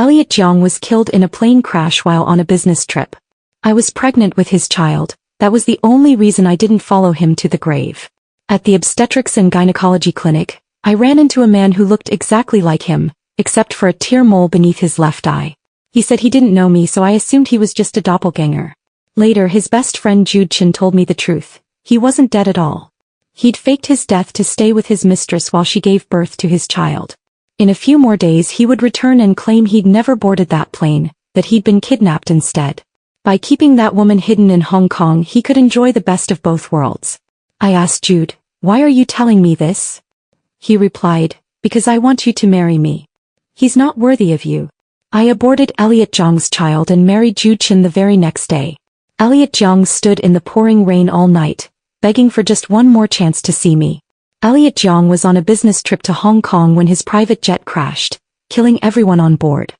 Elliot Jang was killed in a plane crash while on a business trip. I was pregnant with his child. That was the only reason I didn't follow him to the grave. At the obstetrics and gynecology clinic, I ran into a man who looked exactly like him, except for a tear mole beneath his left eye. He said he didn't know me, so I assumed he was just a doppelganger. Later, his best friend Jude Chin told me the truth. He wasn't dead at all. He'd faked his death to stay with his mistress while she gave birth to his child. In a few more days he would return and claim he'd never boarded that plane, that he'd been kidnapped instead. By keeping that woman hidden in Hong Kong, he could enjoy the best of both worlds. I asked Jude, "Why are you telling me this?" He replied, "Because I want you to marry me. He's not worthy of you." I aborted Elliot Jang's child and married Jude Chin the very next day. Elliot Jang stood in the pouring rain all night, begging for just one more chance to see me. Elliot Jang was on a business trip to Hong Kong when his private jet crashed, killing everyone on board.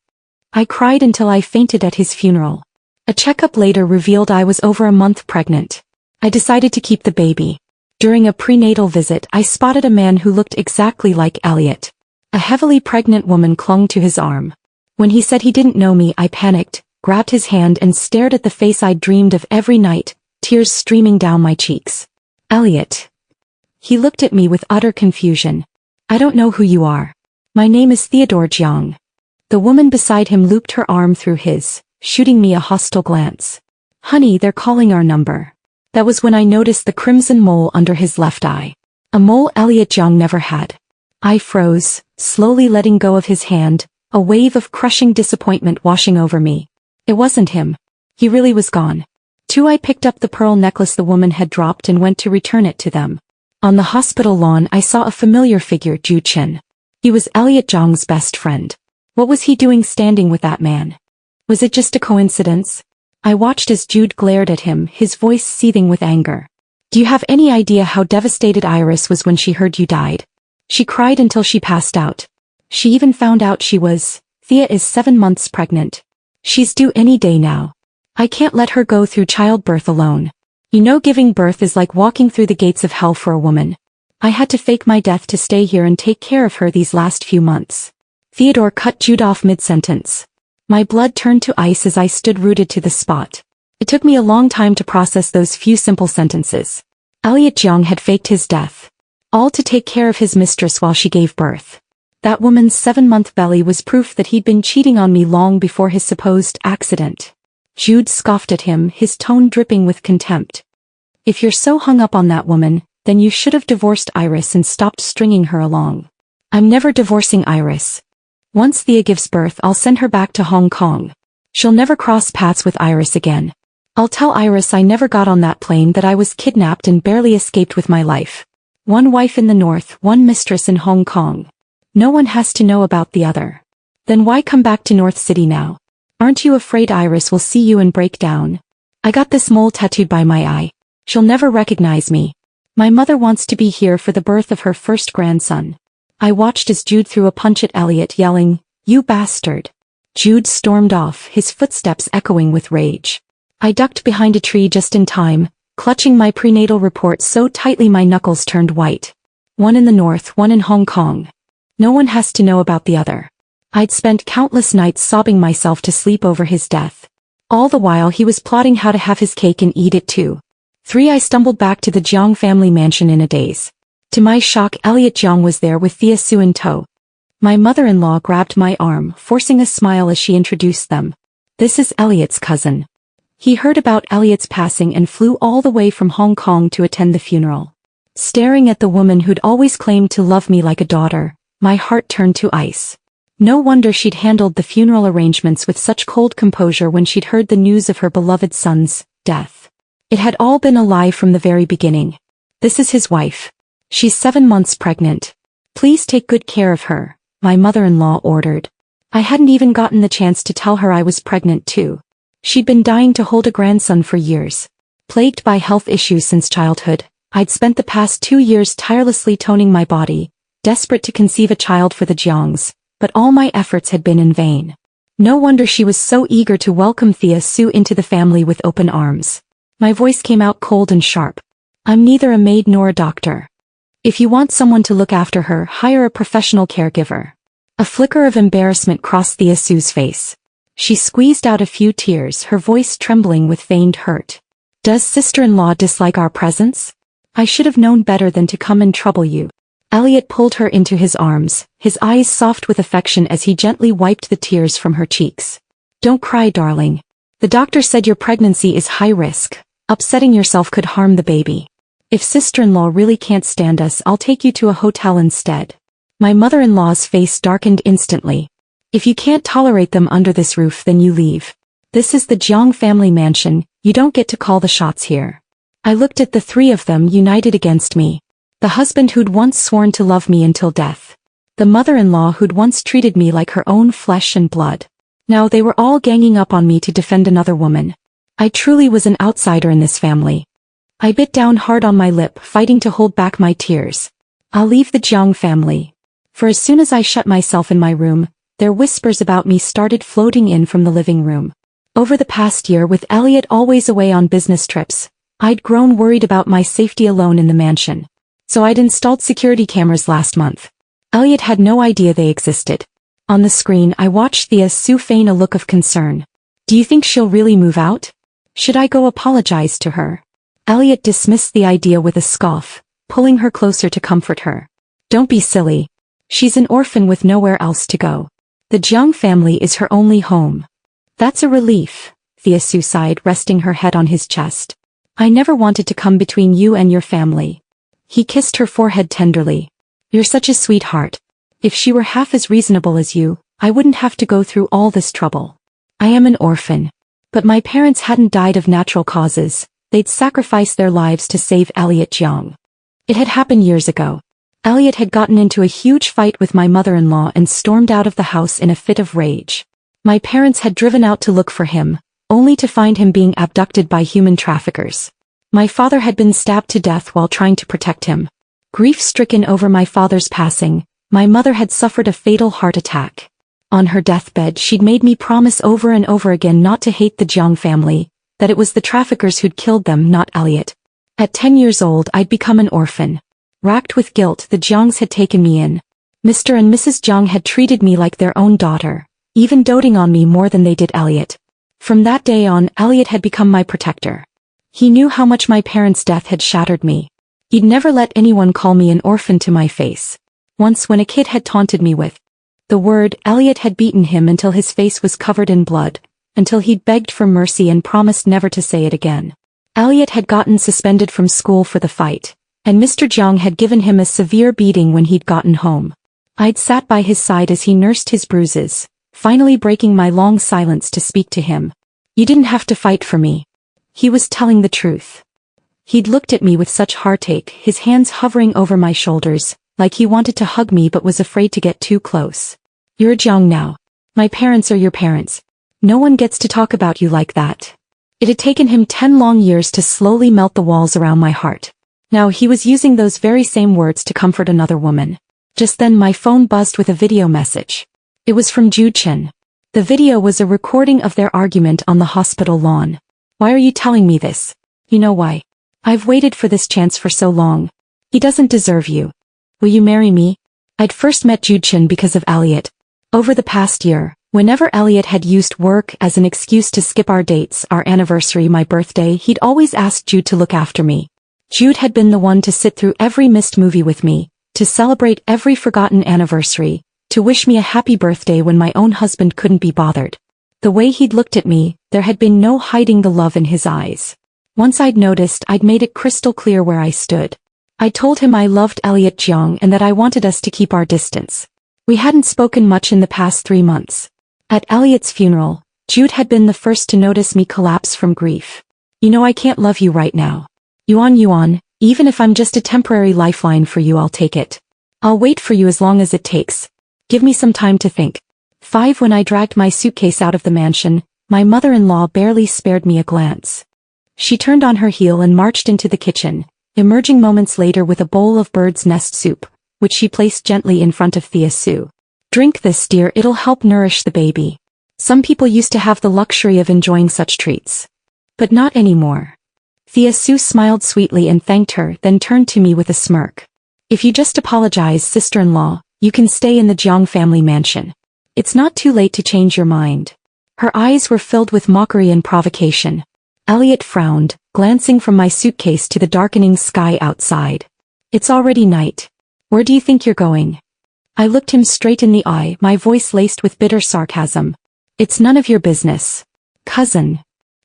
I cried until I fainted at his funeral. A checkup later revealed I was over a month pregnant. I decided to keep the baby. During a prenatal visit, I spotted a man who looked exactly like Elliot. A heavily pregnant woman clung to his arm. When he said he didn't know me, I panicked, grabbed his hand and stared at the face I'd dreamed of every night, tears streaming down my cheeks. "Elliot." He looked at me with utter confusion. "I don't know who you are. My name is Theodore Jiang." The woman beside him looped her arm through his, shooting me a hostile glance. "Honey, they're calling our number." That was when I noticed the crimson mole under his left eye. A mole Elliot Jiang never had. I froze, slowly letting go of his hand, a wave of crushing disappointment washing over me. It wasn't him. He really was gone. I picked up the pearl necklace the woman had dropped and went to return it to them. On the hospital lawn I saw a familiar figure, Jude Chin. He was Elliot Jang's best friend. What was he doing standing with that man? Was it just a coincidence? I watched as Jude glared at him, his voice seething with anger. "Do you have any idea how devastated Iris was when she heard you died? She cried until she passed out. She even found out Thea is 7 months pregnant. She's due any day now. I can't let her go through childbirth alone. You know, giving birth is like walking through the gates of hell for a woman. I had to fake my death to stay here and take care of her these last few months." Theodore cut Jude off mid-sentence. My blood turned to ice as I stood rooted to the spot. It took me a long time to process those few simple sentences. Elliot Jiang had faked his death, all to take care of his mistress while she gave birth. That woman's 7-month belly was proof that he'd been cheating on me long before his supposed accident. Jude scoffed at him, his tone dripping with contempt. "If you're so hung up on that woman, then you should have divorced Iris and stopped stringing her along." "I'm never divorcing Iris. Once Thea gives birth, I'll send her back to Hong Kong. She'll never cross paths with Iris again. I'll tell Iris I never got on that plane, that I was kidnapped and barely escaped with my life. One wife in the north, one mistress in Hong Kong. No one has to know about the other. Then why come back to North City now? Aren't you afraid Iris will see you and break down? I got this mole tattooed by my eye. She'll never recognize me. My mother wants to be here for the birth of her first grandson." I watched as Jude threw a punch at Elliot, yelling, "You bastard." Jude stormed off, his footsteps echoing with rage. I ducked behind a tree just in time, clutching my prenatal report so tightly my knuckles turned white. One in the north, one in Hong Kong. No one has to know about the other. I'd spent countless nights sobbing myself to sleep over his death. All the while he was plotting how to have his cake and eat it too. I stumbled back to the Jiang family mansion in a daze. To my shock, Elliot Jiang was there with Thea Su in tow. My mother-in-law grabbed my arm, forcing a smile as she introduced them. "This is Elliot's cousin." He heard about Elliot's passing and flew all the way from Hong Kong to attend the funeral. Staring at the woman who'd always claimed to love me like a daughter, my heart turned to ice. No wonder she'd handled the funeral arrangements with such cold composure when she'd heard the news of her beloved son's death. It had all been a lie from the very beginning. "This is his wife. She's 7 months pregnant. Please take good care of her," my mother-in-law ordered. I hadn't even gotten the chance to tell her I was pregnant too. She'd been dying to hold a grandson for years. Plagued by health issues since childhood, I'd spent the past 2 years tirelessly toning my body, desperate to conceive a child for the Jiangs, but all my efforts had been in vain. No wonder she was so eager to welcome Thea Su into the family with open arms. My voice came out cold and sharp. "I'm neither a maid nor a doctor. If you want someone to look after her, hire a professional caregiver." A flicker of embarrassment crossed Thea Sue's face. She squeezed out a few tears, her voice trembling with feigned hurt. Does sister-in-law dislike our presence? I should have known better than to come and trouble you. Elliot pulled her into his arms, his eyes soft with affection as he gently wiped the tears from her cheeks. Don't cry, darling. The doctor said your pregnancy is high risk. Upsetting yourself could harm the baby. If sister-in-law really can't stand us, I'll take you to a hotel instead. My mother-in-law's face darkened instantly. If you can't tolerate them under this roof, then you leave. This is the Jang family mansion, you don't get to call the shots here. I looked at the three of them united against me. The husband who'd once sworn to love me until death. The mother-in-law who'd once treated me like her own flesh and blood. Now they were all ganging up on me to defend another woman. I truly was an outsider in this family. I bit down hard on my lip, fighting to hold back my tears. I'll leave the Jang family. For as soon as I shut myself in my room, their whispers about me started floating in from the living room. Over the past year, with Elliot always away on business trips, I'd grown worried about my safety alone in the mansion. So I'd installed security cameras last month. Elliot had no idea they existed. On the screen I watched Thea Sue feign a look of concern. Do you think she'll really move out? Should I go apologize to her? Elliot dismissed the idea with a scoff, pulling her closer to comfort her. Don't be silly. She's an orphan with nowhere else to go. The Jang family is her only home. That's a relief, Thea Sue sighed, resting her head on his chest. I never wanted to come between you and your family. He kissed her forehead tenderly. You're such a sweetheart. If she were half as reasonable as you, I wouldn't have to go through all this trouble. I am an orphan. But my parents hadn't died of natural causes, they'd sacrificed their lives to save Elliot Jang. It had happened years ago. Elliot had gotten into a huge fight with my mother-in-law and stormed out of the house in a fit of rage. My parents had driven out to look for him, only to find him being abducted by human traffickers. My father had been stabbed to death while trying to protect him. Grief-stricken over my father's passing, my mother had suffered a fatal heart attack. On her deathbed she'd made me promise over and over again not to hate the Jang family, that it was the traffickers who'd killed them, not Elliot. At 10 years old I'd become an orphan. Racked with guilt, the Jangs had taken me in. Mr. and Mrs. Jang had treated me like their own daughter, even doting on me more than they did Elliot. From that day on, Elliot had become my protector. He knew how much my parents' death had shattered me. He'd never let anyone call me an orphan to my face. Once when a kid had taunted me with the word, Elliot had beaten him until his face was covered in blood, until he'd begged for mercy and promised never to say it again. Elliot had gotten suspended from school for the fight, and Mr. Jang had given him a severe beating when he'd gotten home. I'd sat by his side as he nursed his bruises, finally breaking my long silence to speak to him. You didn't have to fight for me. He was telling the truth. He'd looked at me with such heartache, his hands hovering over my shoulders, like he wanted to hug me but was afraid to get too close. You're a Jang now. My parents are your parents. No one gets to talk about you like that. It had taken him 10 long years to slowly melt the walls around my heart. Now he was using those very same words to comfort another woman. Just then my phone buzzed with a video message. It was from Jude Chen. The video was a recording of their argument on the hospital lawn. Why are you telling me this? You know why. I've waited for this chance for so long. He doesn't deserve you. Will you marry me? I'd first met Jude Chen because of Elliot. Over the past year, whenever Elliot had used work as an excuse to skip our dates, our anniversary, my birthday, he'd always asked Jude to look after me. Jude had been the one to sit through every missed movie with me, to celebrate every forgotten anniversary, to wish me a happy birthday when my own husband couldn't be bothered. The way he'd looked at me, there had been no hiding the love in his eyes. Once I'd noticed, I'd made it crystal clear where I stood. I told him I loved Elliot Jang and that I wanted us to keep our distance. We hadn't spoken much in the past 3 months. At Elliot's funeral, Jude had been the first to notice me collapse from grief. You know I can't love you right now. Yuan, even if I'm just a temporary lifeline for you, I'll take it. I'll wait for you as long as it takes. Give me some time to think. 5 When I dragged my suitcase out of the mansion, my mother-in-law barely spared me a glance. She turned on her heel and marched into the kitchen, emerging moments later with a bowl of bird's nest soup, which she placed gently in front of Thea Sue. Drink this, dear, it'll help nourish the baby. Some people used to have the luxury of enjoying such treats. But not anymore. Thea Sue smiled sweetly and thanked her, then turned to me with a smirk. If you just apologize, sister-in-law, You can stay in the Jang family mansion. It's not too late to change your mind. Her eyes were filled with mockery and provocation. Elliot frowned, glancing from my suitcase to the darkening sky outside. It's already night. Where do you think you're going? I looked him straight in the eye, my voice laced with bitter sarcasm. It's none of your business. Cousin.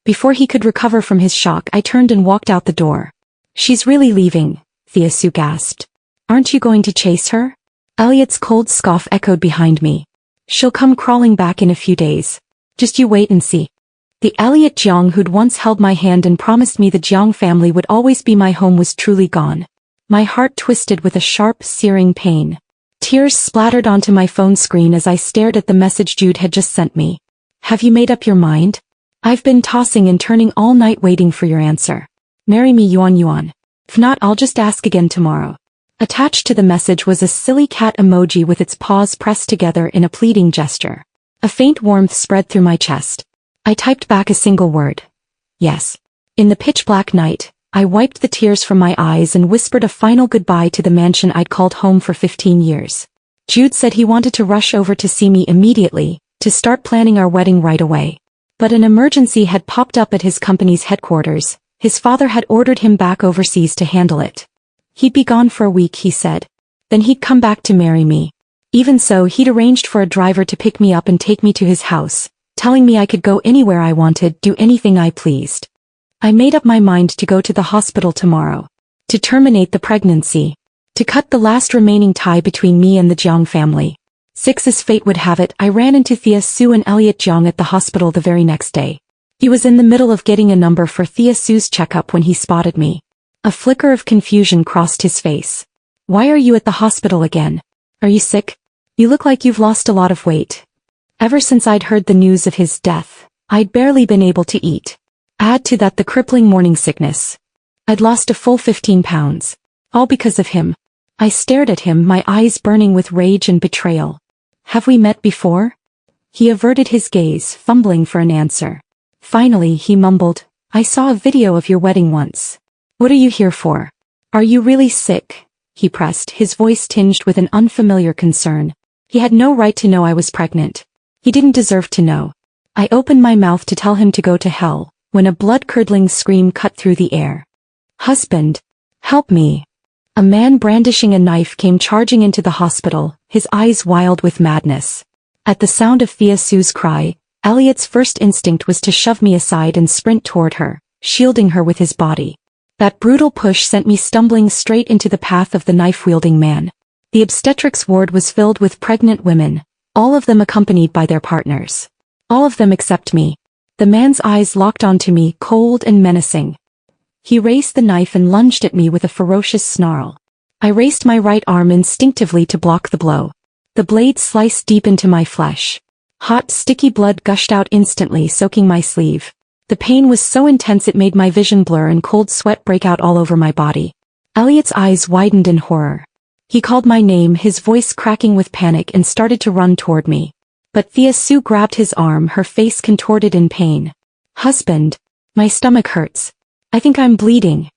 Before he could recover from his shock, I turned and walked out the door. She's really leaving, Thea-Sue gasped. Aren't you going to chase her? Elliot's cold scoff echoed behind me. She'll come crawling back in a few days. Just you wait and see. The Elliot Jang who'd once held my hand and promised me the Jang family would always be my home was truly gone. My heart twisted with a sharp, searing pain. Tears splattered onto my phone screen as I stared at the message Jude had just sent me. Have you made up your mind? I've been tossing and turning all night waiting for your answer. Marry me yuan. If not, I'll just ask again tomorrow. Attached to the message was a silly cat emoji with its paws pressed together in a pleading gesture. A faint warmth spread through my chest. I typed back a single word. Yes. In the pitch-black night, I wiped the tears from my eyes and whispered a final goodbye to the mansion I'd called home for 15 years. Jude said he wanted to rush over to see me immediately, to start planning our wedding right away. But an emergency had popped up at his company's headquarters. His father had ordered him back overseas to handle it. He'd be gone for a week, he said. Then he'd come back to marry me. Even so, he'd arranged for a driver to pick me up and take me to his house, telling me I could go anywhere I wanted, do anything I pleased. I made up my mind to go to the hospital tomorrow. To terminate the pregnancy. To cut the last remaining tie between me and the Jang family. As fate would have it, I ran into Thea-Sue and Elliot Jang at the hospital the very next day. He was in the middle of getting a number for Thea-Sue's checkup when he spotted me. A flicker of confusion crossed his face. Why are you at the hospital again? Are you sick? You look like you've lost a lot of weight. Ever since I'd heard the news of his death, I'd barely been able to eat. Add to that the crippling morning sickness. I'd lost a full 15 pounds. All because of him. I stared at him, my eyes burning with rage and betrayal. Have we met before? He averted his gaze, fumbling for an answer. Finally, he mumbled, I saw a video of your wedding once. What are you here for? Are you really sick? He pressed, his voice tinged with an unfamiliar concern. He had no right to know I was pregnant. He didn't deserve to know. I opened my mouth to tell him to go to hell, when a blood-curdling scream cut through the air. Husband! Help me! A man brandishing a knife came charging into the hospital, his eyes wild with madness. At the sound of Thea-Sue's cry, Elliot's first instinct was to shove me aside and sprint toward her, shielding her with his body. That brutal push sent me stumbling straight into the path of the knife-wielding man. The obstetrics ward was filled with pregnant women, all of them accompanied by their partners. All of them except me. The man's eyes locked onto me, cold and menacing. He raised the knife and lunged at me with a ferocious snarl. I raised my right arm instinctively to block the blow. The blade sliced deep into my flesh. Hot, sticky blood gushed out instantly, soaking my sleeve. The pain was so intense it made my vision blur and cold sweat break out all over my body. Elliot's eyes widened in horror. He called my name, his voice cracking with panic, and started to run toward me. But Thea-Sue grabbed his arm, her face contorted in pain. Husband! My stomach hurts. I think I'm bleeding.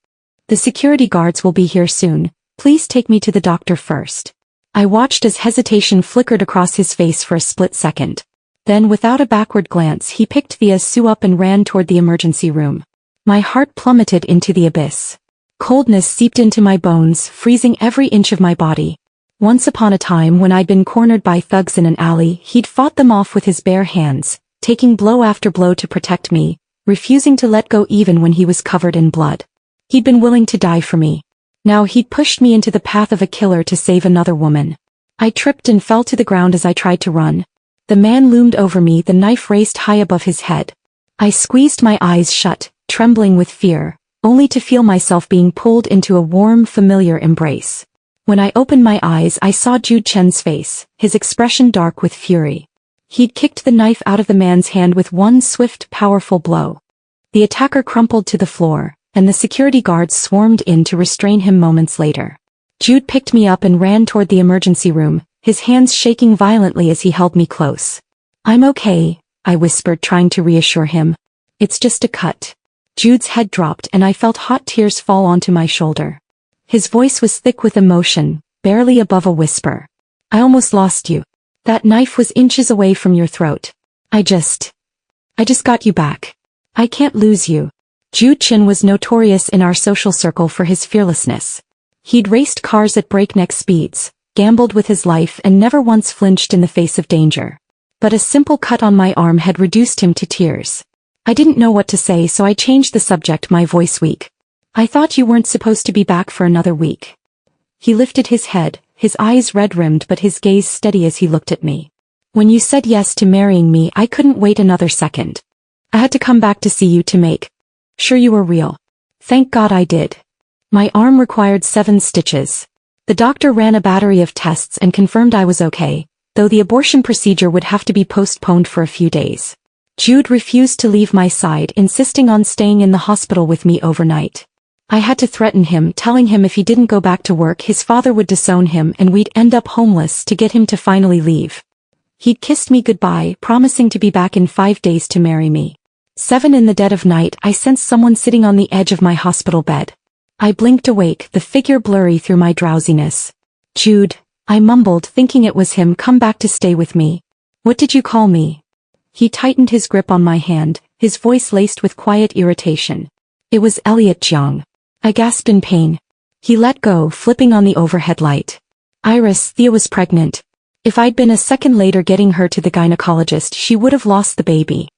The security guards will be here soon. Please take me to the doctor first. I watched as hesitation flickered across his face for a split second. Then, without a backward glance, he picked Thea-Sue up and ran toward the emergency room. My heart plummeted into the abyss. Coldness seeped into my bones, freezing every inch of my body. Once upon a time, when I'd been cornered by thugs in an alley, he'd fought them off with his bare hands, taking blow after blow to protect me, refusing to let go even when he was covered in blood. He'd been willing to die for me. Now he'd pushed me into the path of a killer to save another woman. I tripped and fell to the ground as I tried to run. The man loomed over me, the knife raised high above his head. I squeezed my eyes shut, trembling with fear, only to feel myself being pulled into a warm, familiar embrace. When I opened my eyes, I saw Jude Chen's face, his expression dark with fury. He'd kicked the knife out of the man's hand with one swift, powerful blow. The attacker crumpled to the floor, and the security guards swarmed in to restrain him moments later. Jude picked me up and ran toward the emergency room, his hands shaking violently as he held me close. I'm okay, I whispered, trying to reassure him. It's just a cut. Jude's head dropped and I felt hot tears fall onto my shoulder. His voice was thick with emotion, barely above a whisper. I almost lost you. That knife was inches away from your throat. I just got you back. I can't lose you. Jude Chin was notorious in our social circle for his fearlessness. He'd raced cars at breakneck speeds, gambled with his life and never once flinched in the face of danger. But a simple cut on my arm had reduced him to tears. I didn't know what to say, so I changed the subject, my voice weak. I thought you weren't supposed to be back for another week. He lifted his head, his eyes red-rimmed but his gaze steady as he looked at me. When you said yes to marrying me, I couldn't wait another second. I had to come back to see you to make sure you were real. Thank God I did. My arm required 7 stitches. The doctor ran a battery of tests and confirmed I was okay, though the abortion procedure would have to be postponed for a few days. Jude refused to leave my side, insisting on staying in the hospital with me overnight. I had to threaten him, telling him if he didn't go back to work his father would disown him and we'd end up homeless, to get him to finally leave. He'd kissed me goodbye, promising to be back in 5 days to marry me. 7 in the dead of night, I sensed someone sitting on the edge of my hospital bed. I blinked awake, the figure blurry through my drowsiness. Jude, I mumbled, thinking it was him. Come back to stay with me. What did you call me? He tightened his grip on my hand, his voice laced with quiet irritation. It was Elliot, Jang. I gasped in pain. He let go, flipping on the overhead light. Iris, Thea was pregnant. If I'd been a second later getting her to the gynecologist, she would have lost the baby.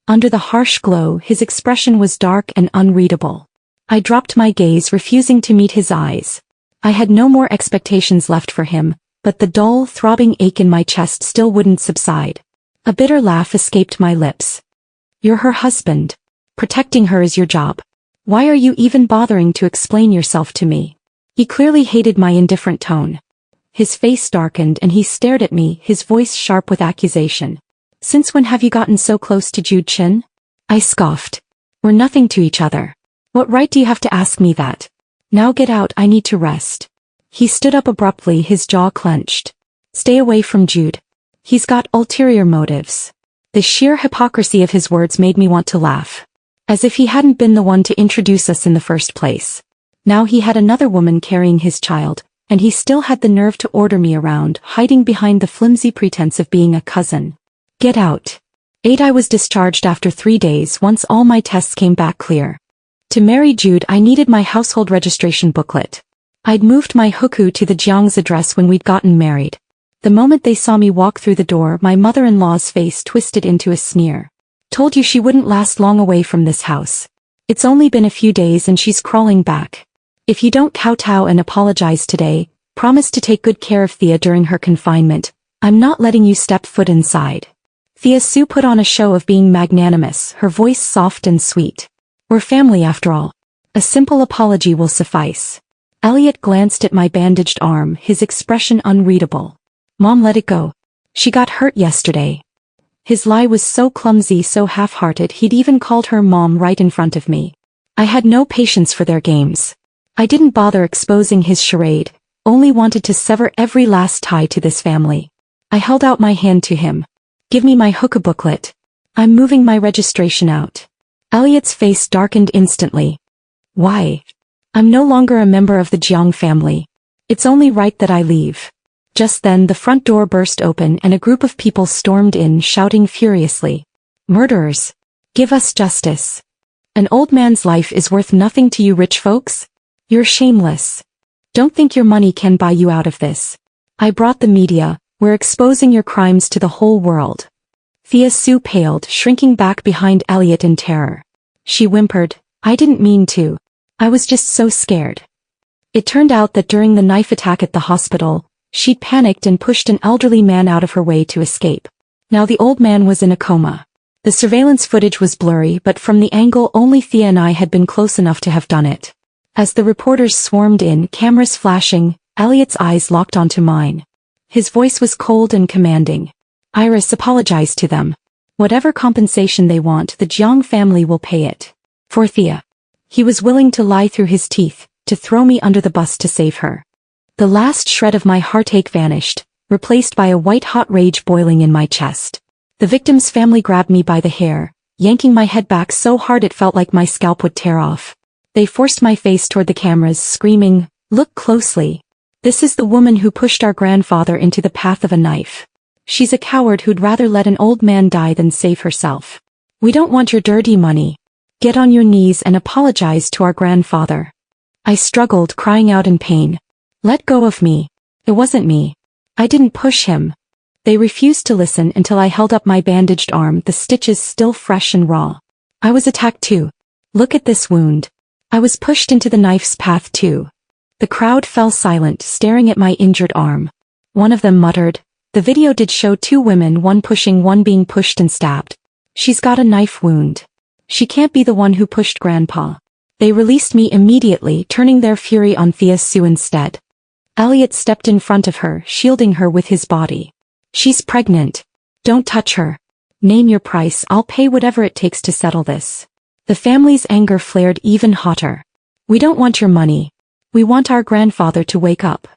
Under the harsh glow, his expression was dark and unreadable. I dropped my gaze, refusing to meet his eyes. I had no more expectations left for him, but the dull, throbbing ache in my chest still wouldn't subside. A bitter laugh escaped my lips. You're her husband. Protecting her is your job. Why are you even bothering to explain yourself to me? He clearly hated my indifferent tone. His face darkened and he stared at me, his voice sharp with accusation. Since when have you gotten so close to Jude Chin? I scoffed. We're nothing to each other. What right do you have to ask me that? Now get out, I need to rest. He stood up abruptly, his jaw clenched. Stay away from Jude. He's got ulterior motives. The sheer hypocrisy of his words made me want to laugh. As if he hadn't been the one to introduce us in the first place. Now he had another woman carrying his child, and he still had the nerve to order me around, hiding behind the flimsy pretense of being a cousin. Get out. 8. I was discharged after 3 days once all my tests came back clear. To marry Jude, I needed my household registration booklet. I'd moved my hukou to the Jiang's address when we'd gotten married. The moment they saw me walk through the door, my mother-in-law's face twisted into a sneer. Told you she wouldn't last long away from this house. It's only been a few days and she's crawling back. If you don't kowtow and apologize today, promise to take good care of Thea during her confinement, I'm not letting you step foot inside. Thea Sue put on a show of being magnanimous, her voice soft and sweet. We're family after all. A simple apology will suffice. Elliot glanced at my bandaged arm, his expression unreadable. Mom, let it go. She got hurt yesterday. His lie was so clumsy, so half-hearted, he'd even called her mom right in front of me. I had no patience for their games. I didn't bother exposing his charade, only wanted to sever every last tie to this family. I held out my hand to him. Give me my hookah booklet. I'm moving my registration out. Elliot's face darkened instantly. Why? I'm no longer a member of the Jiang family. It's only right that I leave. Just then the front door burst open and a group of people stormed in, shouting furiously. Murderers! Give us justice. An old man's life is worth nothing to you rich folks? You're shameless. Don't think your money can buy you out of this. I brought the media, we're exposing your crimes to the whole world. Thea Sue paled, shrinking back behind Elliot in terror. She whimpered, I didn't mean to. I was just so scared. It turned out that during the knife attack at the hospital, she'd panicked and pushed an elderly man out of her way to escape. Now the old man was in a coma. The surveillance footage was blurry, but from the angle only Thea and I had been close enough to have done it. As the reporters swarmed in, cameras flashing, Elliot's eyes locked onto mine. His voice was cold and commanding. Iris, apologize to them. Whatever compensation they want, the Jiang family will pay it. For Thea. He was willing to lie through his teeth, to throw me under the bus to save her. The last shred of my heartache vanished, replaced by a white-hot rage boiling in my chest. The victim's family grabbed me by the hair, yanking my head back so hard it felt like my scalp would tear off. They forced my face toward the cameras, screaming, look closely. This is the woman who pushed our grandfather into the path of a knife. She's a coward who'd rather let an old man die than save herself. We don't want your dirty money. Get on your knees and apologize to our grandfather. I struggled, crying out in pain. Let go of me. It wasn't me. I didn't push him. They refused to listen until I held up my bandaged arm, the stitches still fresh and raw. I was attacked too. Look at this wound. I was pushed into the knife's path too. The crowd fell silent, staring at my injured arm. One of them muttered, "The video did show two women, one pushing, one being pushed and stabbed. She's got a knife wound. She can't be the one who pushed Grandpa." They released me immediately, turning their fury on Thea Sue instead. Elliot stepped in front of her, shielding her with his body. "She's pregnant. Don't touch her. Name your price, I'll pay whatever it takes to settle this." The family's anger flared even hotter. "We don't want your money. We want our grandfather to wake up."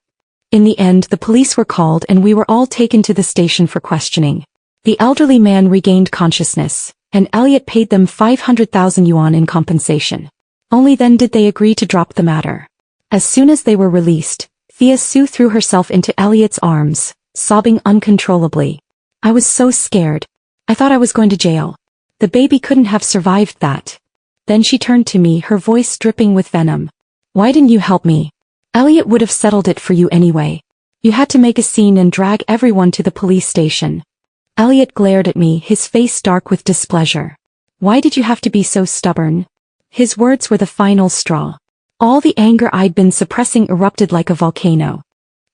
In the end, the police were called and we were all taken to the station for questioning. The elderly man regained consciousness, and Elliot paid them 500,000 yuan in compensation. Only then did they agree to drop the matter. As soon as they were released, Thea Sue threw herself into Elliot's arms, sobbing uncontrollably. I was so scared. I thought I was going to jail. The baby couldn't have survived that. Then she turned to me, her voice dripping with venom. "Why didn't you help me? Elliot would have settled it for you anyway. You had to make a scene and drag everyone to the police station." Elliot glared at me, his face dark with displeasure. "Why did you have to be so stubborn?" His words were the final straw. All the anger I'd been suppressing erupted like a volcano.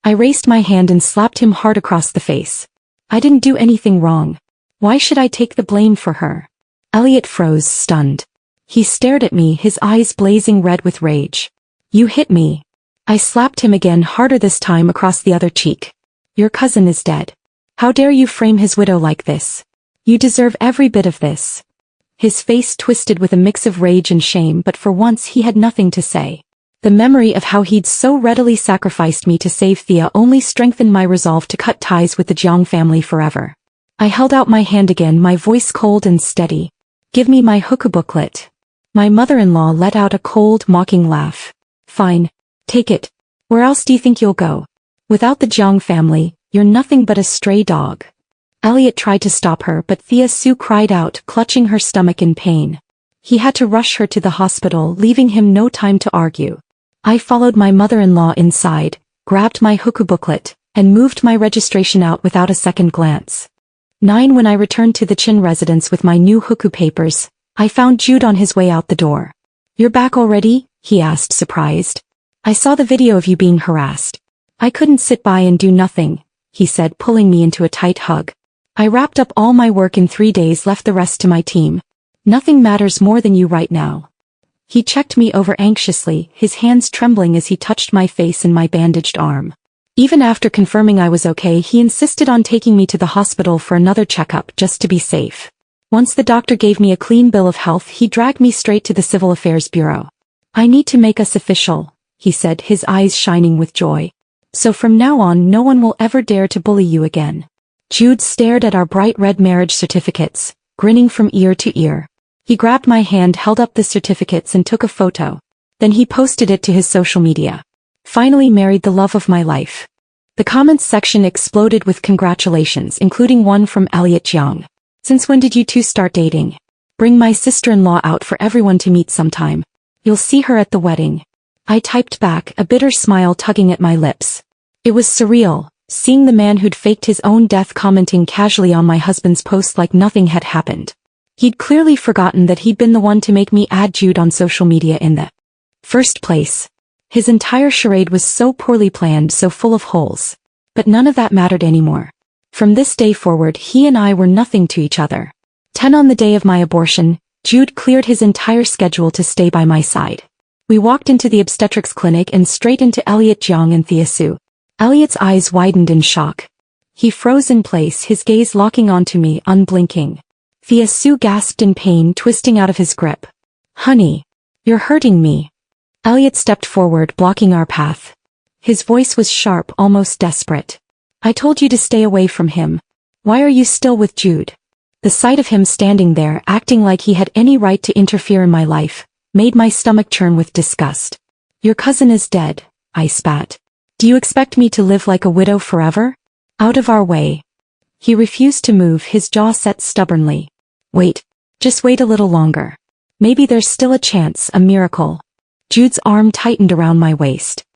I raised my hand and slapped him hard across the face. "I didn't do anything wrong. Why should I take the blame for her?" Elliot froze, stunned. He stared at me, his eyes blazing red with rage. "You hit me." I slapped him again, harder this time across the other cheek. "Your cousin is dead. How dare you frame his widow like this? You deserve every bit of this." His face twisted with a mix of rage and shame, but for once he had nothing to say. The memory of how he'd so readily sacrificed me to save Thea only strengthened my resolve to cut ties with the Jang family forever. I held out my hand again, my voice cold and steady. "Give me my hookah booklet." My mother-in-law let out a cold, mocking laugh. "Fine. Take it. Where else do you think you'll go? Without the Jang family, you're nothing but a stray dog." Elliot tried to stop her, but Thea Sue cried out, clutching her stomach in pain. He had to rush her to the hospital, leaving him no time to argue. I followed my mother-in-law inside, grabbed my hookah booklet, and moved my registration out without a second glance. 9 When I returned to the Chin residence with my new hookah papers, I found Jude on his way out the door. "You're back already?" he asked, surprised. "I saw the video of you being harassed. I couldn't sit by and do nothing," he said, pulling me into a tight hug. "I wrapped up all my work in 3 days, left the rest to my team. Nothing matters more than you right now." He checked me over anxiously, his hands trembling as he touched my face and my bandaged arm. Even after confirming I was okay, he insisted on taking me to the hospital for another checkup just to be safe. Once the doctor gave me a clean bill of health, he dragged me straight to the Civil Affairs Bureau. "I need to make us official," he said, his eyes shining with joy. "So from now on no one will ever dare to bully you again." Jude stared at our bright red marriage certificates, grinning from ear to ear. He grabbed my hand, held up the certificates and took a photo. Then he posted it to his social media. "Finally married the love of my life." The comments section exploded with congratulations, including one from Elliot Jang. "Since when did you two start dating? Bring my sister-in-law out for everyone to meet sometime. You'll see her at the wedding." I typed back, a bitter smile tugging at my lips. It was surreal, seeing the man who'd faked his own death commenting casually on my husband's post like nothing had happened. He'd clearly forgotten that he'd been the one to make me add Jude on social media in the first place. His entire charade was so poorly planned, so full of holes. But none of that mattered anymore. From this day forward, he and I were nothing to each other. 10 On the day of my abortion, Jude cleared his entire schedule to stay by my side. We walked into the obstetrics clinic and straight into Elliot Jang and Thea Sue. Elliot's eyes widened in shock. He froze in place, his gaze locking onto me, unblinking. Thea Sue gasped in pain, twisting out of his grip. "Honey, you're hurting me." Elliot stepped forward, blocking our path. His voice was sharp, almost desperate. "I told you to stay away from him. Why are you still with Jude?" The sight of him standing there, acting like he had any right to interfere in my life, made my stomach churn with disgust. "Your cousin is dead," I spat. Do you expect me to live like a widow forever? Out of our way. He refused to move, his jaw set stubbornly. Wait. Just wait a little longer. Maybe there's still a chance, a miracle. Jude's arm tightened around my waist.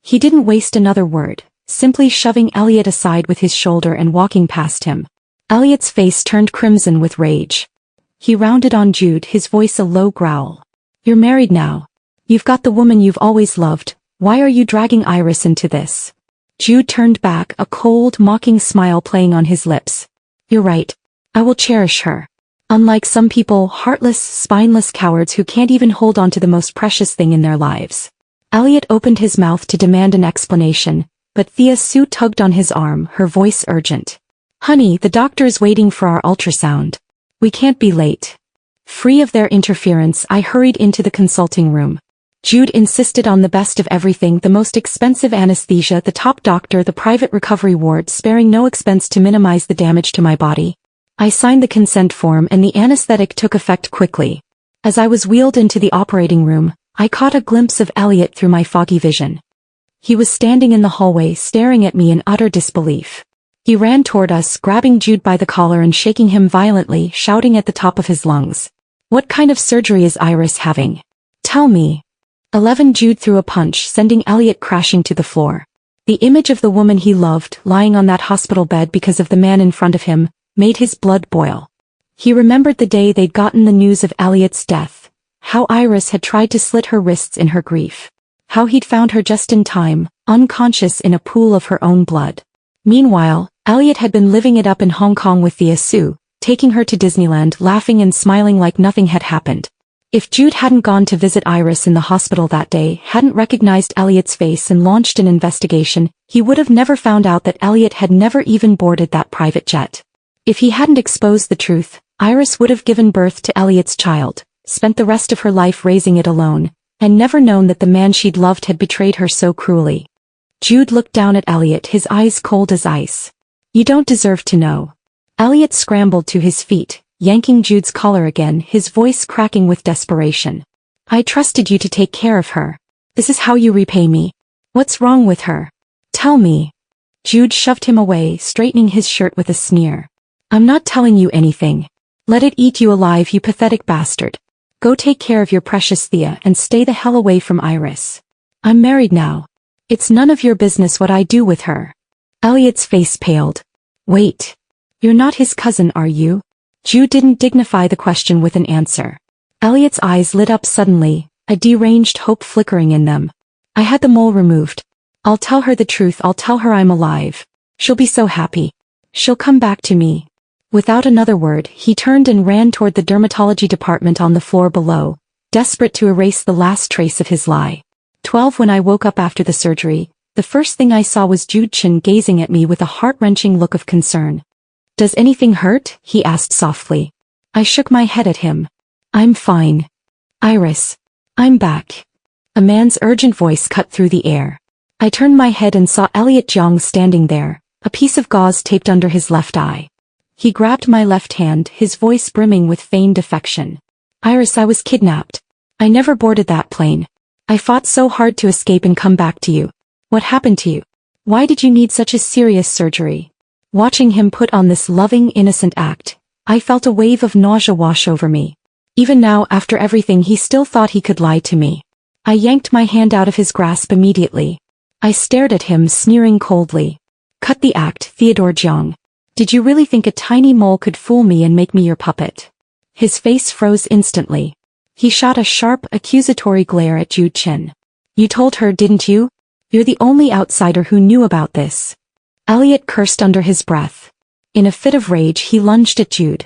He didn't waste another word, simply shoving Elliot aside with his shoulder and walking past him. Elliot's face turned crimson with rage. He rounded on Jude, his voice a low growl. You're married now. You've got the woman you've always loved. Why are you dragging Iris into this? Jude turned back, a cold, mocking smile playing on his lips. You're right. I will cherish her. Unlike some people, heartless, spineless cowards who can't even hold on to the most precious thing in their lives. Elliot opened his mouth to demand an explanation, but Thea Sue tugged on his arm, her voice urgent. Honey, the doctor is waiting for our ultrasound. We can't be late. Free of their interference, I hurried into the consulting room. Jude insisted on the best of everything, the most expensive anesthesia, the top doctor, the private recovery ward, sparing no expense to minimize the damage to my body. I signed the consent form and the anesthetic took effect quickly. As I was wheeled into the operating room, I caught a glimpse of Elliot through my foggy vision. He was standing in the hallway staring at me in utter disbelief. He ran toward us, grabbing Jude by the collar and shaking him violently, shouting at the top of his lungs. What kind of surgery is Iris having? Tell me. 11 Jude threw a punch, sending Elliot crashing to the floor. The image of the woman he loved, lying on that hospital bed because of the man in front of him, made his blood boil. He remembered the day they'd gotten the news of Elliot's death, how Iris had tried to slit her wrists in her grief, how he'd found her just in time, unconscious in a pool of her own blood. Meanwhile, Elliot had been living it up in Hong Kong with Thea Sue, taking her to Disneyland, laughing and smiling like nothing had happened. If Jude hadn't gone to visit Iris in the hospital that day, hadn't recognized Elliot's face and launched an investigation, he would have never found out that Elliot had never even boarded that private jet. If he hadn't exposed the truth, Iris would have given birth to Elliot's child, spent the rest of her life raising it alone, and never known that the man she'd loved had betrayed her so cruelly. Jude looked down at Elliot, his eyes cold as ice. You don't deserve to know. Elliot scrambled to his feet, yanking Jude's collar again, his voice cracking with desperation. I trusted you to take care of her. This is how you repay me. What's wrong with her? Tell me. Jude shoved him away, straightening his shirt with a sneer. I'm not telling you anything. Let it eat you alive, you pathetic bastard. Go take care of your precious Thea and stay the hell away from Iris. I'm married now. It's none of your business what I do with her. Elliot's face paled. Wait. You're not his cousin, are you? Jude didn't dignify the question with an answer. Elliot's eyes lit up suddenly, a deranged hope flickering in them. I had the mole removed. I'll tell her the truth, I'll tell her I'm alive. She'll be so happy. She'll come back to me. Without another word, he turned and ran toward the dermatology department on the floor below, desperate to erase the last trace of his lie. 12 When I woke up after the surgery, the first thing I saw was Jude Chin gazing at me with a heart-wrenching look of concern. Does anything hurt? He asked softly. I shook my head at him. I'm fine. Iris. I'm back. A man's urgent voice cut through the air. I turned my head and saw Elliot Jang standing there, a piece of gauze taped under his left eye. He grabbed my left hand, his voice brimming with feigned affection. Iris, I was kidnapped. I never boarded that plane. I fought so hard to escape and come back to you. What happened to you? Why did you need such a serious surgery? Watching him put on this loving, innocent act, I felt a wave of nausea wash over me. Even now, after everything, he still thought he could lie to me. I yanked my hand out of his grasp immediately. I stared at him, sneering coldly. Cut the act, Theodore Jang. Did you really think a tiny mole could fool me and make me your puppet? His face froze instantly. He shot a sharp, accusatory glare at Jude Chin. You told her, didn't you? You're the only outsider who knew about this. Elliot cursed under his breath. In a fit of rage, he lunged at Jude.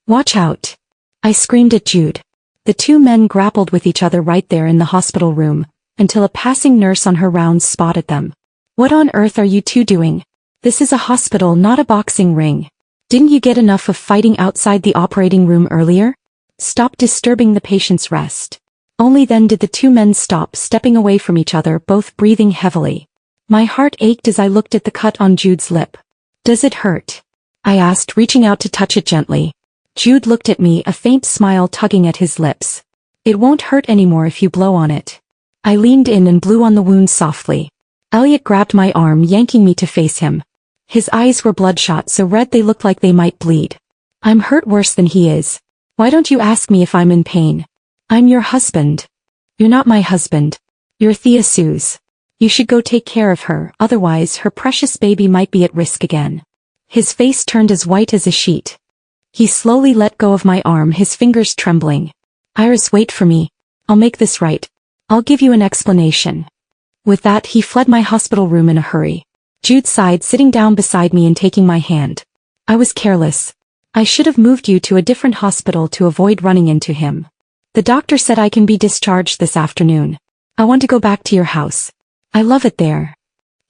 Watch out. I screamed at Jude. The two men grappled with each other right there in the hospital room, until a passing nurse on her rounds spotted them. What on earth are you two doing? This is a hospital, not a boxing ring. Didn't you get enough of fighting outside the operating room earlier? Stop disturbing the patient's rest. Only then did the two men stop, stepping away from each other, both breathing heavily. My heart ached as I looked at the cut on Jude's lip. Does it hurt? I asked, reaching out to touch it gently. Jude looked at me, a faint smile tugging at his lips. It won't hurt anymore if you blow on it. I leaned in and blew on the wound softly. Elliot grabbed my arm, yanking me to face him. His eyes were bloodshot, so red they looked like they might bleed. I'm hurt worse than he is. Why don't you ask me if I'm in pain? I'm your husband. You're not my husband. You're Thea Sue's. You should go take care of her, otherwise her precious baby might be at risk again. His face turned as white as a sheet. He slowly let go of my arm, his fingers trembling. Iris, wait for me. I'll make this right. I'll give you an explanation. With that, he fled my hospital room in a hurry. Jude sighed, sitting down beside me and taking my hand. I was careless. I should have moved you to a different hospital to avoid running into him. The doctor said I can be discharged this afternoon. I want to go back to your house. I love it there.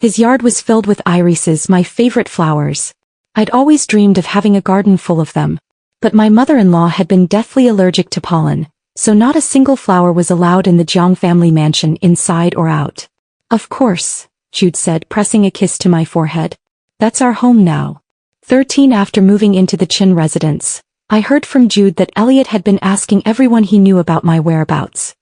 His yard was filled with irises, my favorite flowers. I'd always dreamed of having a garden full of them. But my mother-in-law had been deathly allergic to pollen, so not a single flower was allowed in the Jang family mansion, inside or out. Of course, Jude said, pressing a kiss to my forehead. That's our home now. 13 After moving into the Chin residence, I heard from Jude that Elliot had been asking everyone he knew about my whereabouts.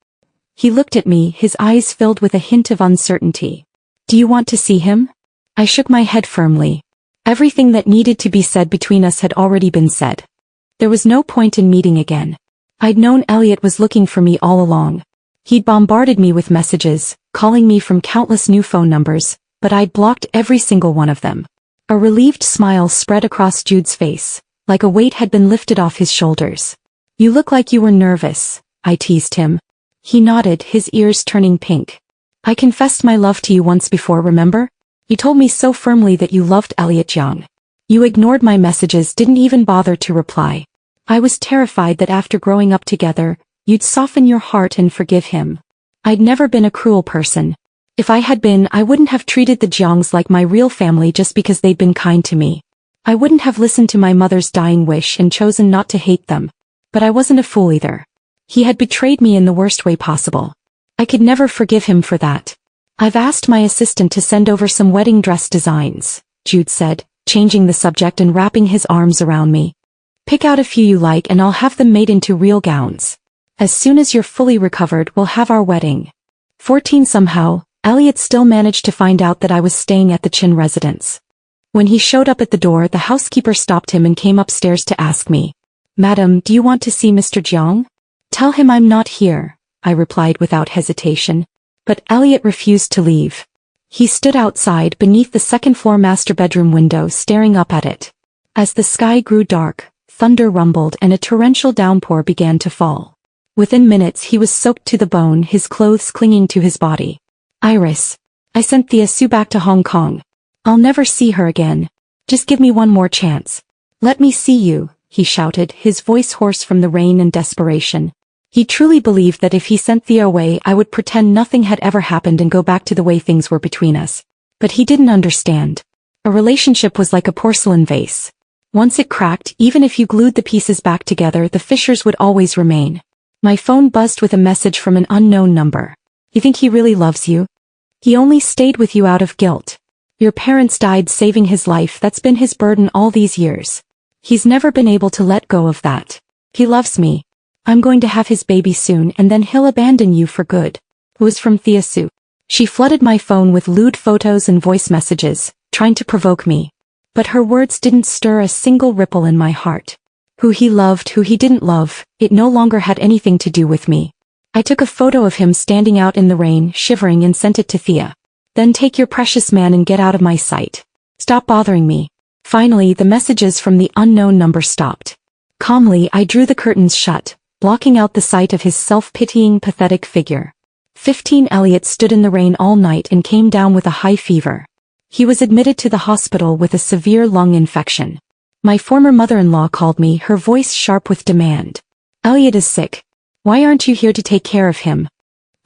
He looked at me, his eyes filled with a hint of uncertainty. Do you want to see him? I shook my head firmly. Everything that needed to be said between us had already been said. There was no point in meeting again. I'd known Elliot was looking for me all along. He'd bombarded me with messages, calling me from countless new phone numbers, but I'd blocked every single one of them. A relieved smile spread across Jude's face, like a weight had been lifted off his shoulders. You look like you were nervous, I teased him. He nodded, his ears turning pink. I confessed my love to you once before, remember? You told me so firmly that you loved Elliot Young. You ignored my messages, didn't even bother to reply. I was terrified that after growing up together, you'd soften your heart and forgive him. I'd never been a cruel person. If I had been, I wouldn't have treated the Jiangs like my real family just because they'd been kind to me. I wouldn't have listened to my mother's dying wish and chosen not to hate them. But I wasn't a fool either. He had betrayed me in the worst way possible. I could never forgive him for that. I've asked my assistant to send over some wedding dress designs, Jude said, changing the subject and wrapping his arms around me. Pick out a few you like and I'll have them made into real gowns. As soon as you're fully recovered, we'll have our wedding. 14 Somehow, Elliot still managed to find out that I was staying at the Chin residence. When he showed up at the door, the housekeeper stopped him and came upstairs to ask me, Madam, do you want to see Mr. Jiang? Tell him I'm not here, I replied without hesitation. But Elliot refused to leave. He stood outside beneath the second-floor master bedroom window, staring up at it. As the sky grew dark, thunder rumbled and a torrential downpour began to fall. Within minutes he was soaked to the bone, his clothes clinging to his body. Iris. I sent Thea Sue back to Hong Kong. I'll never see her again. Just give me one more chance. Let me see you, he shouted, his voice hoarse from the rain and desperation. He truly believed that if he sent Thea away, I would pretend nothing had ever happened and go back to the way things were between us. But he didn't understand. A relationship was like a porcelain vase. Once it cracked, even if you glued the pieces back together, the fissures would always remain. My phone buzzed with a message from an unknown number. You think he really loves you? He only stayed with you out of guilt. Your parents died saving his life, that's been his burden all these years. He's never been able to let go of that. He loves me. I'm going to have his baby soon and then he'll abandon you for good. It was from Thea Sue. She flooded my phone with lewd photos and voice messages, trying to provoke me. But her words didn't stir a single ripple in my heart. Who he loved, who he didn't love, it no longer had anything to do with me. I took a photo of him standing out in the rain, shivering, and sent it to Thea. Then take your precious man and get out of my sight. Stop bothering me. Finally, the messages from the unknown number stopped. Calmly, I drew the curtains shut, blocking out the sight of his self-pitying, pathetic figure. 15 Elliot stood in the rain all night and came down with a high fever. He was admitted to the hospital with a severe lung infection. My former mother-in-law called me, her voice sharp with demand. Elliot is sick. Why aren't you here to take care of him?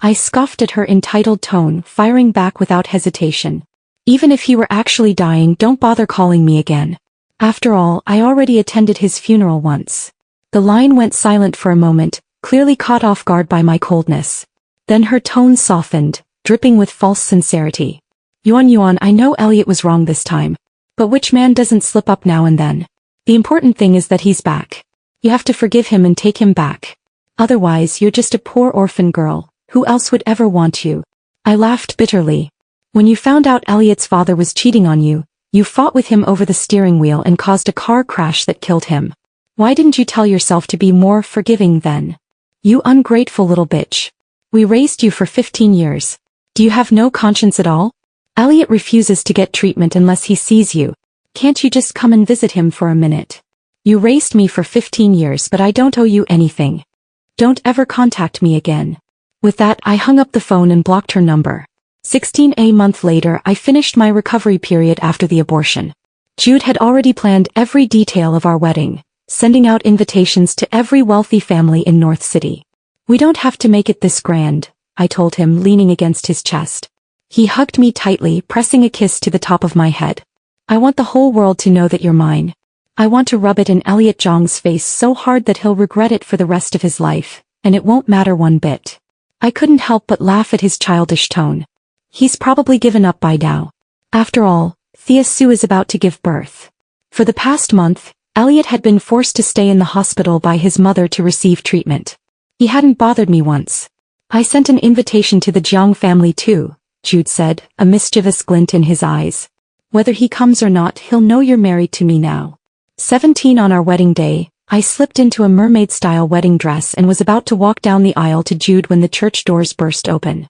I scoffed at her entitled tone, firing back without hesitation. Even if he were actually dying, don't bother calling me again. After all, I already attended his funeral once. The line went silent for a moment, clearly caught off guard by my coldness. Then her tone softened, dripping with false sincerity. Yuan, I know Elliot was wrong this time. But which man doesn't slip up now and then? The important thing is that he's back. You have to forgive him and take him back. Otherwise, you're just a poor orphan girl. Who else would ever want you? I laughed bitterly. When you found out Elliot's father was cheating on you, you fought with him over the steering wheel and caused a car crash that killed him. Why didn't you tell yourself to be more forgiving then? You ungrateful little bitch. We raised you for 15 years. Do you have no conscience at all? Elliot refuses to get treatment unless he sees you. Can't you just come and visit him for a minute? You raised me for 15 years, but I don't owe you anything. Don't ever contact me again. With that, I hung up the phone and blocked her number. 16 month later, I finished my recovery period after the abortion. Jude had already planned every detail of our wedding, sending out invitations to every wealthy family in North City. We don't have to make it this grand, I told him, leaning against his chest. He hugged me tightly, pressing a kiss to the top of my head. I want the whole world to know that you're mine. I want to rub it in Elliot Jang's face so hard that he'll regret it for the rest of his life, and it won't matter one bit. I couldn't help but laugh at his childish tone. He's probably given up by now. After all, Thea Sue is about to give birth. For the past month, Elliot had been forced to stay in the hospital by his mother to receive treatment. He hadn't bothered me once. I sent an invitation to the Jang family too, Jude said, a mischievous glint in his eyes. Whether he comes or not, he'll know you're married to me now. 17 on our wedding day, I slipped into a mermaid-style wedding dress and was about to walk down the aisle to Jude when the church doors burst open.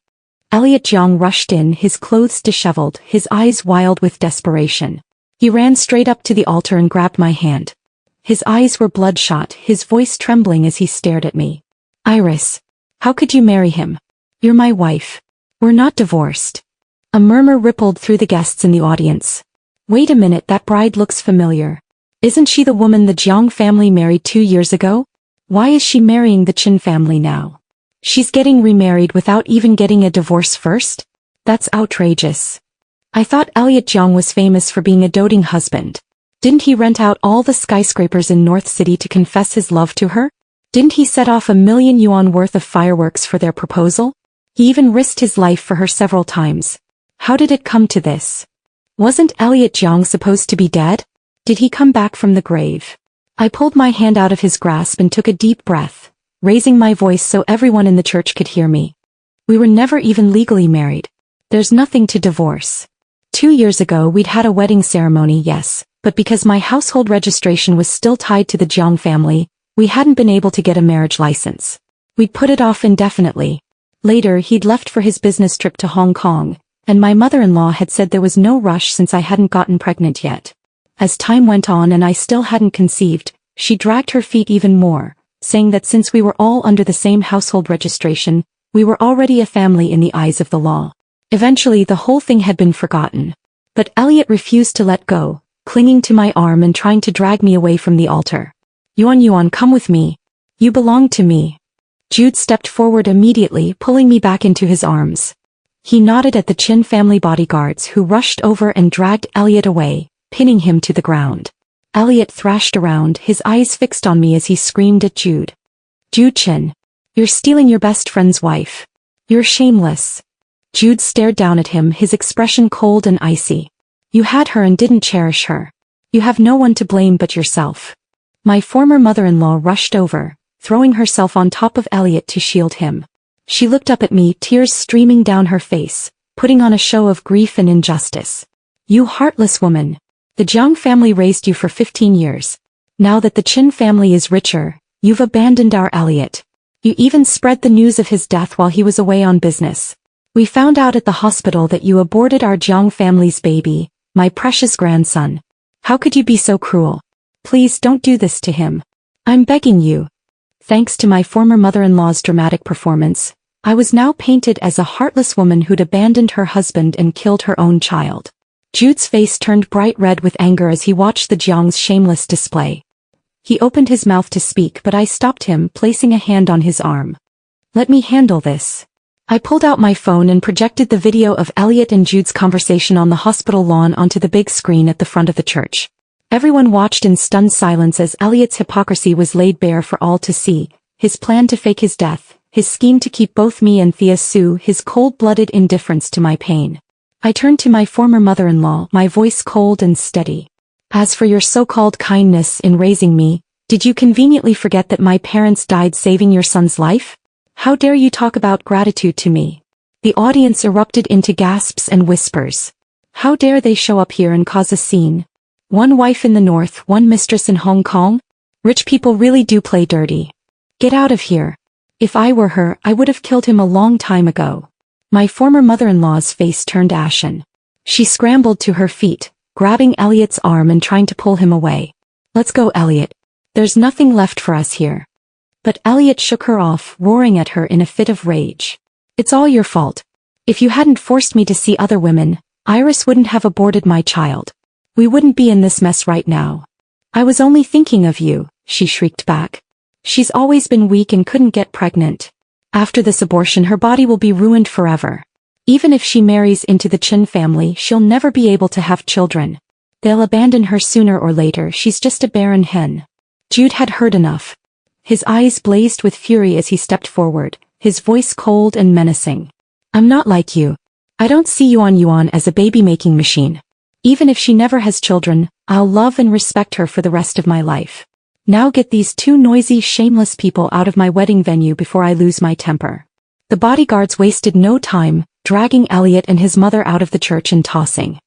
Elliot Jang rushed in, his clothes disheveled, his eyes wild with desperation. He ran straight up to the altar and grabbed my hand. His eyes were bloodshot, his voice trembling as he stared at me. Iris, how could you marry him? You're my wife. We're not divorced. A murmur rippled through the guests in the audience. Wait a minute, that bride looks familiar. Isn't she the woman the Jang family married 2 years ago? Why is she marrying the Chin family now? She's getting remarried without even getting a divorce first? That's outrageous. I thought Elliot Jang was famous for being a doting husband. Didn't he rent out all the skyscrapers in North City to confess his love to her? Didn't he set off $1,000,000 worth of fireworks for their proposal? He even risked his life for her several times. How did it come to this? Wasn't Elliot Jang supposed to be dead? Did he come back from the grave? I pulled my hand out of his grasp and took a deep breath, raising my voice so everyone in the church could hear me. We were never even legally married. There's nothing to divorce. 2 years ago we'd had a wedding ceremony, yes, but because my household registration was still tied to the Jang family, we hadn't been able to get a marriage license. We'd put it off indefinitely. Later he'd left for his business trip to Hong Kong, and my mother-in-law had said there was no rush since I hadn't gotten pregnant yet. As time went on and I still hadn't conceived, she dragged her feet even more, saying that since we were all under the same household registration, we were already a family in the eyes of the law. Eventually the whole thing had been forgotten. But Elliot refused to let go, clinging to my arm and trying to drag me away from the altar. Yuan, come with me. You belong to me. Jude stepped forward immediately, pulling me back into his arms. He nodded at the Chin family bodyguards who rushed over and dragged Elliot away, pinning him to the ground. Elliot thrashed around, his eyes fixed on me as he screamed at Jude. Jude Chin. You're stealing your best friend's wife. You're shameless. Jude stared down at him, his expression cold and icy. You had her and didn't cherish her. You have no one to blame but yourself. My former mother-in-law rushed over, throwing herself on top of Elliot to shield him. She looked up at me, tears streaming down her face, putting on a show of grief and injustice. You heartless woman. The Jang family raised you for 15 years. Now that the Chin family is richer, you've abandoned our Elliot. You even spread the news of his death while he was away on business. We found out at the hospital that you aborted our Jang family's baby, my precious grandson. How could you be so cruel? Please don't do this to him. I'm begging you. Thanks to my former mother-in-law's dramatic performance, I was now painted as a heartless woman who'd abandoned her husband and killed her own child. Jude's face turned bright red with anger as he watched the Jiang's shameless display. He opened his mouth to speak, but I stopped him, placing a hand on his arm. Let me handle this. I pulled out my phone and projected the video of Elliot and Jude's conversation on the hospital lawn onto the big screen at the front of the church. Everyone watched in stunned silence as Elliot's hypocrisy was laid bare for all to see, his plan to fake his death, his scheme to keep both me and Thea Sue, his cold-blooded indifference to my pain. I turned to my former mother-in-law, my voice cold and steady. As for your so-called kindness in raising me, did you conveniently forget that my parents died saving your son's life? How dare you talk about gratitude to me? The audience erupted into gasps and whispers. How dare they show up here and cause a scene? One wife in the north, one mistress in Hong Kong? Rich people really do play dirty. Get out of here. If I were her, I would have killed him a long time ago. My former mother-in-law's face turned ashen. She scrambled to her feet, grabbing Elliot's arm and trying to pull him away. Let's go, Elliot. There's nothing left for us here. But Elliot shook her off, roaring at her in a fit of rage. It's all your fault. If you hadn't forced me to see other women, Iris wouldn't have aborted my child. We wouldn't be in this mess right now. I was only thinking of you, she shrieked back. She's always been weak and couldn't get pregnant. After this abortion, her body will be ruined forever. Even if she marries into the Chin family, she'll never be able to have children. They'll abandon her sooner or later. She's just a barren hen. Jude had heard enough. His eyes blazed with fury as he stepped forward, his voice cold and menacing. I'm not like you. I don't see Yuan as a baby-making machine. Even if she never has children, I'll love and respect her for the rest of my life. Now get these two noisy, shameless people out of my wedding venue before I lose my temper. The bodyguards wasted no time, dragging Elliot and his mother out of the church and tossing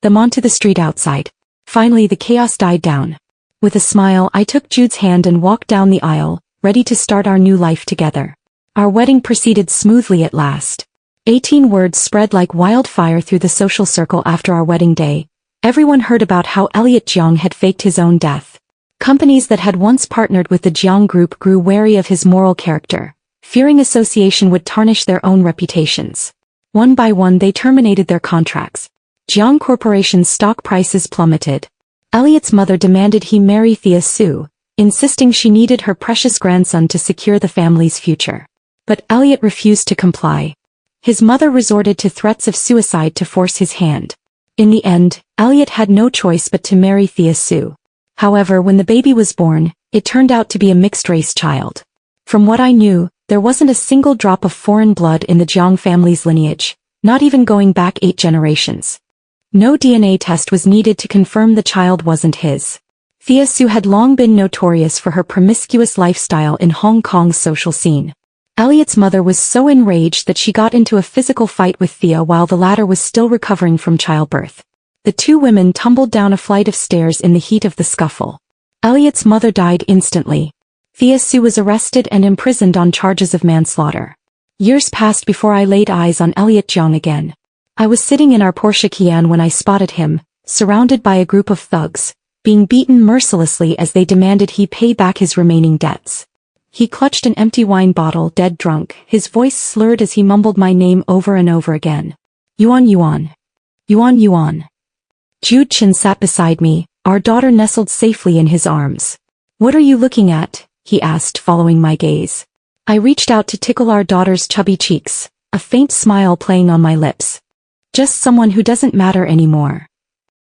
them onto the street outside. Finally, the chaos died down. With a smile, I took Jude's hand and walked down the aisle, ready to start our new life together. Our wedding proceeded smoothly at last. 18 words spread like wildfire through the social circle after our wedding day. Everyone heard about how Elliot Jang had faked his own death. Companies that had once partnered with the Jang group grew wary of his moral character, fearing association would tarnish their own reputations. One by one they terminated their contracts. Jang Corporation's stock prices plummeted. Elliot's mother demanded he marry Thea Sue, insisting she needed her precious grandson to secure the family's future. But Elliot refused to comply. His mother resorted to threats of suicide to force his hand. In the end, Elliot had no choice but to marry Thea Sue. However, when the baby was born, it turned out to be a mixed-race child. From what I knew, there wasn't a single drop of foreign blood in the Jang family's lineage, not even going back 8 generations. No DNA test was needed to confirm the child wasn't his. Thea Sue had long been notorious for her promiscuous lifestyle in Hong Kong's social scene. Elliot's mother was so enraged that she got into a physical fight with Thea while the latter was still recovering from childbirth. The two women tumbled down a flight of stairs in the heat of the scuffle. Elliot's mother died instantly. Thea Sue was arrested and imprisoned on charges of manslaughter. Years passed before I laid eyes on Elliot Jang again. I was sitting in our Porsche Cayenne when I spotted him, surrounded by a group of thugs, being beaten mercilessly as they demanded he pay back his remaining debts. He clutched an empty wine bottle, dead drunk, his voice slurred as he mumbled my name over and over again. Yuan. Yuan. Jude Chin sat beside me, our daughter nestled safely in his arms. What are you looking at? He asked, following my gaze. I reached out to tickle our daughter's chubby cheeks, a faint smile playing on my lips. Just someone who doesn't matter anymore.